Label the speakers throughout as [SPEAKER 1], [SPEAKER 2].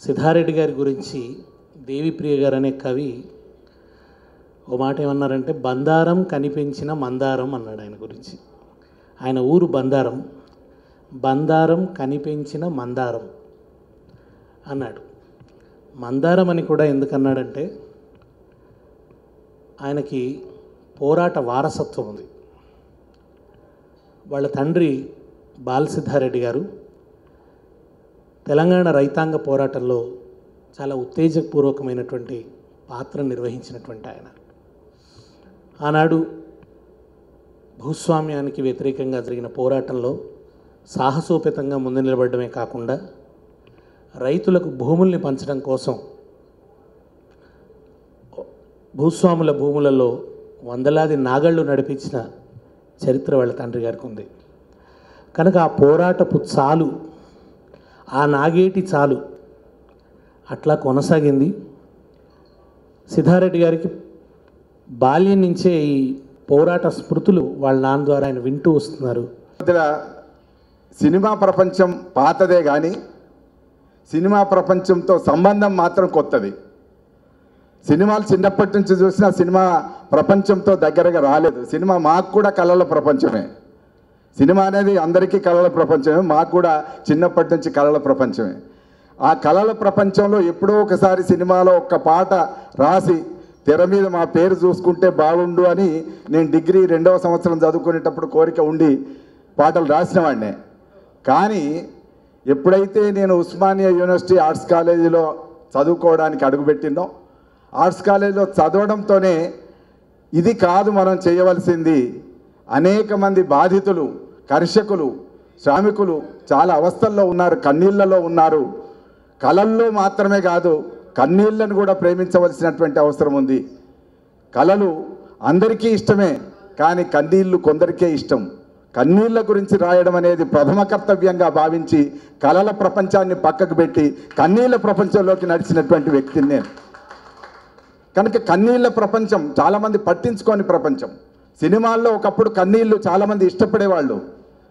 [SPEAKER 1] సిద్ధారెడ్డి గారి గురించి దేవిప్రియ గారు అనే కవి ఓ మాట ఏమన్నారంటే, బందారం కనిపించిన మందారం అన్నాడు ఆయన గురించి. ఆయన ఊరు బందారం, బందారం కనిపించిన మందారం అన్నాడు. మందారం అని కూడా ఎందుకన్నాడంటే, ఆయనకి పోరాట వారసత్వం ఉంది. వాళ్ళ తండ్రి బాలసిద్ధారెడ్డి గారు తెలంగాణ రైతాంగ పోరాటంలో చాలా ఉత్తేజపూర్వకమైనటువంటి పాత్ర నిర్వహించినటువంటి ఆయన. ఆనాడు భూస్వామ్యానికి వ్యతిరేకంగా జరిగిన పోరాటంలో సాహసోపేతంగా ముందు నిలబడమే కాకుండా రైతులకు భూముల్ని పంచడం కోసం భూస్వాముల భూములలో వందలాది నాగళ్ళు నడిపించిన చరిత్ర వాళ్ళ తండ్రి గారికి ఉంది. కనుక ఆ పోరాటపు చాలు, ఆ నాగేటి చాలు అట్లా కొనసాగింది. సిద్ధారెడ్డి గారికి బాల్యం నుంచే ఈ పోరాట స్మృతులు వాళ్ళ నాన్న ద్వారా ఆయన వింటూ వస్తున్నారు.
[SPEAKER 2] సినిమా ప్రపంచం పాతదే కానీ సినిమా ప్రపంచంతో సంబంధం మాత్రం కొత్తది. సినిమాలు చిన్నప్పటి నుంచి చూసినా సినిమా ప్రపంచంతో దగ్గరగా రాలేదు. సినిమా మాకు కూడా కళల ప్రపంచమే. సినిమా అనేది అందరికీ కళల ప్రపంచమే, మాకు కూడా చిన్నప్పటి నుంచి కళల ప్రపంచమే. ఆ కళల ప్రపంచంలో ఎప్పుడో ఒకసారి సినిమాలో ఒక్క పాట రాసి తెర మీద మా పేరు చూసుకుంటే బాగుండు అని నేను డిగ్రీ 2వ సంవత్సరం చదువుకునేటప్పుడు కోరిక ఉండి పాటలు రాసిన వాడినే. కానీ ఎప్పుడైతే నేను ఉస్మానియా యూనివర్సిటీ ఆర్ట్స్ కాలేజీలో చదువుకోవడానికి అడుగుపెట్టిందో, ఆర్ట్స్ కాలేజీలో చదవడంతోనే ఇది కాదు మనం చేయవలసింది, అనేక మంది బాధితులు, కర్షకులు, శ్రామికులు చాలా అవస్థల్లో ఉన్నారు, కన్నీళ్లలో ఉన్నారు. కళల్లో మాత్రమే కాదు, కన్నీళ్లను కూడా ప్రేమించవలసినటువంటి అవసరం ఉంది. కళలు అందరికీ ఇష్టమే, కానీ కన్నీళ్లు కొందరికే ఇష్టం. కన్నీళ్ల గురించి రాయడం అనేది ప్రథమ కర్తవ్యంగా భావించి కళల ప్రపంచాన్ని పక్కకు పెట్టి కన్నీళ్ల ప్రపంచంలోకి నడిచినటువంటి వ్యక్తిని నేను. కనుక కన్నీళ్ల ప్రపంచం చాలామంది పట్టించుకోని ప్రపంచం. సినిమాల్లో ఒకప్పుడు కన్నీళ్లు చాలామంది ఇష్టపడేవాళ్ళు,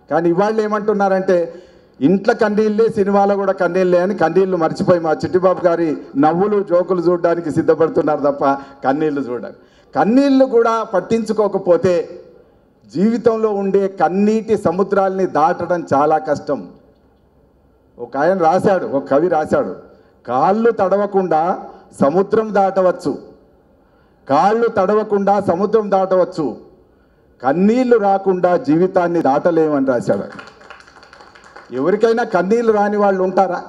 [SPEAKER 2] కానీ ఇవాళ్ళు ఏమంటున్నారంటే ఇంట్లో కన్నీళ్ళే, సినిమాలో కూడా కన్నీళ్ళే అని కన్నీళ్లు మర్చిపోయి మా చిట్టిబాబు గారి నవ్వులు జోకులు చూడడానికి సిద్ధపడుతున్నారు తప్ప కన్నీళ్లు చూడాలి. కన్నీళ్లు కూడా పట్టించుకోకపోతే జీవితంలో ఉండే కన్నీటి సముద్రాల్ని దాటడం చాలా కష్టం. ఒక ఆయన రాశాడు, ఒక కవి రాశాడు, కాళ్ళు తడవకుండా సముద్రం దాటవచ్చు, కాళ్ళు తడవకుండా సముద్రం దాటవచ్చు, కన్నీళ్లు రాకుండా జీవితాన్ని దాటలేమని రాశాడు. ఎవరికైనా కన్నీళ్లు రాని వాళ్ళు ఉంటారా?